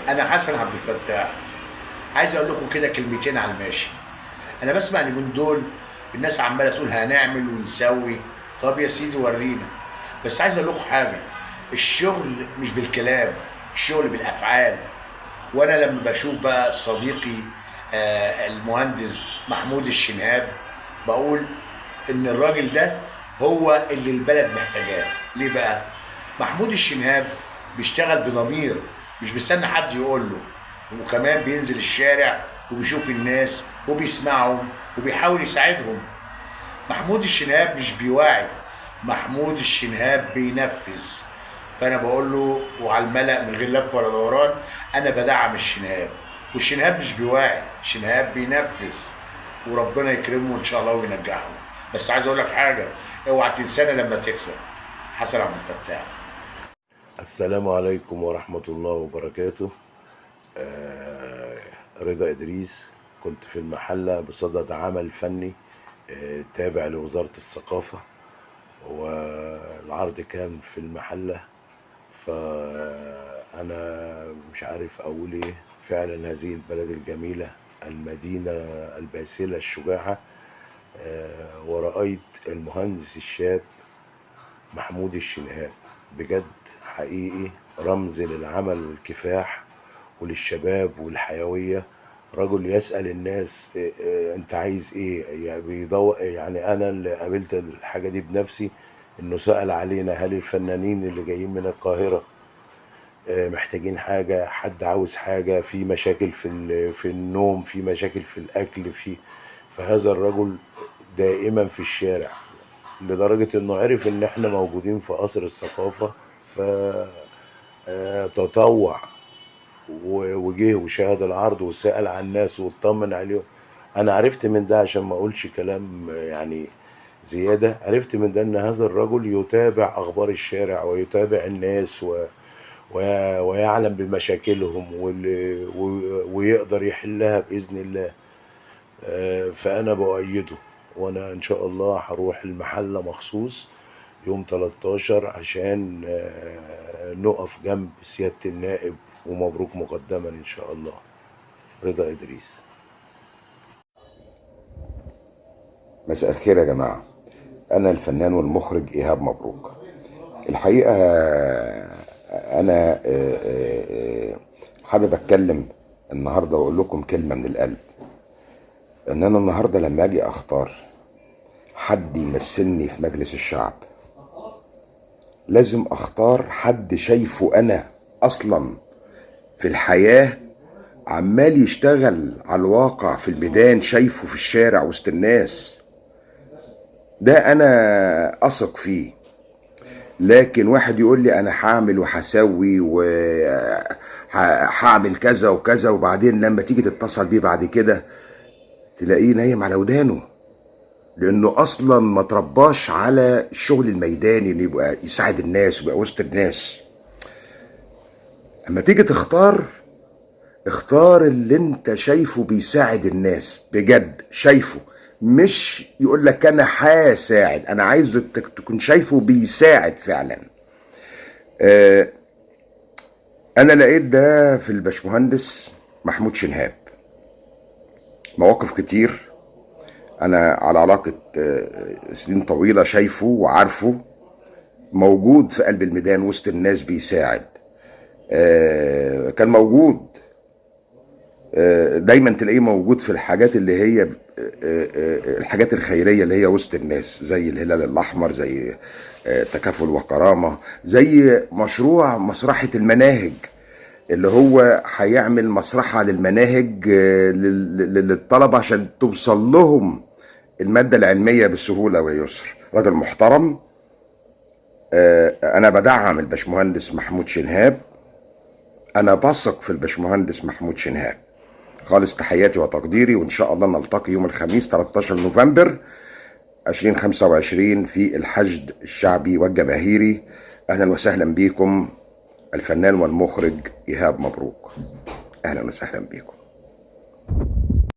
انا حسن عبد الفتاح. عايز اقول لكم كده كلمتين على الماشي. انا بسمع اليومين دول الناس عماله تقول هنعمل ونسوي. طب يا سيدي ورينا. بس عايز اقول لكم حاجه، الشغل مش بالكلام، الشغل بالافعال. وانا لما بشوف بقى صديقي المهندس محمود الشنهاب، بقول ان الراجل ده هو اللي البلد محتاجاه. ليه بقى؟ محمود الشنهاب بيشتغل بضمير، مش بيستنى حد يقول له. وكمان بينزل الشارع وبيشوف الناس وبيسمعهم وبيحاول يساعدهم. محمود الشنهاب مش بيواعد، محمود الشنهاب بينفذ. فانا بقول له وعلى الملأ من غير لف ولا دوران، انا بدعم الشنهاب. والشنهاب مش بيواعد، الشنهاب بينفذ. وربنا يكرمه ان شاء الله وينجحه. بس عايز اقول لك حاجه، اوعى تنسانا لما تكسب. حسن عبد الفتاح. السلام عليكم ورحمة الله وبركاته. رضا إدريس، كنت في المحلة بصدد عمل فني تابع لوزارة الثقافة، والعرض كان في المحلة. فأنا مش عارف أقول إيه. فعلا هذه البلد الجميلة، المدينة الباسلة الشجاعة، ورأيت المهندس الشاب محمود الشنهاب. بجد حقيقي رمز للعمل والكفاح وللشباب والحيوية. رجل يسأل الناس انت عايز ايه، يعني بيدور. يعني انا اللي قابلت الحاجة دي بنفسي، انه سأل علينا هل الفنانين اللي جايين من القاهرة محتاجين حاجة، حد عاوز حاجة، في مشاكل في النوم، في مشاكل في الاكل، فهذا الرجل دائما في الشارع، لدرجة انه عرف ان احنا موجودين في قصر الثقافة. ف تطوع وجه وشاهد العرض وسأل عن الناس واطمن عليهم. انا عرفت من ده، عشان ما اقولش كلام يعني زيادة، عرفت من ده ان هذا الرجل يتابع اخبار الشارع ويتابع الناس ويعلم بمشاكلهم ويقدر يحلها بإذن الله. فانا بؤيده، وانا ان شاء الله هروح المحلة مخصوص يوم 13 عشان نقف جنب سيادة النائب، ومبروك مقدما ان شاء الله. رضا إدريس. مساء الخير يا جماعة. أنا الفنان والمخرج إيهاب مبروك. الحقيقة أنا حابب أتكلم النهاردة وأقول لكم كلمة من القلب. إن أنا النهاردة لما أجي أختار حد يمثلني في مجلس الشعب، لازم أختار حد شايفه أنا أصلا في الحياة، عمال يشتغل على الواقع في الميدان، شايفه في الشارع وسط الناس. ده انا اثق فيه. لكن واحد يقول لي انا هعمل وهسوي وهعمل كذا وكذا، وبعدين لما تيجي تتصل بيه بعد كده تلاقيه نايم على ودانه، لانه اصلا ما ترباش على الشغل الميداني اللي يبقى يساعد الناس ويبقى وسط الناس. اما تيجي تختار، اختار اللي انت شايفه بيساعد الناس بجد، شايفه، مش يقول لك انا هساعد. انا عايزه تكون شايفه بيساعد فعلا. انا لقيت ده في الباشمهندس محمود شنهاب. مواقف كتير، انا على علاقة سنين طويلة شايفه وعارفه موجود في قلب الميدان وسط الناس بيساعد. كان موجود دايما، تلاقيه موجود في الحاجات اللي هي الحاجات الخيرية اللي هي وسط الناس، زي الهلال الأحمر، زي تكافل وكرامة، زي مشروع مسرحة المناهج اللي هو هيعمل مسرحة للمناهج للطلبة عشان توصل لهم المادة العلمية بسهولة ويسر. راجل محترم. أنا بدعم الباشمهندس محمود شنهاب. أنا بثق في الباشمهندس محمود شنهاب. خالص تحياتي وتقديري، وإن شاء الله نلتقي يوم الخميس 13 نوفمبر 2025 في الحشد الشعبي والجماهيري. أهلا وسهلا بكم. الفنان والمخرج إيهاب مبروك. أهلا وسهلا بكم.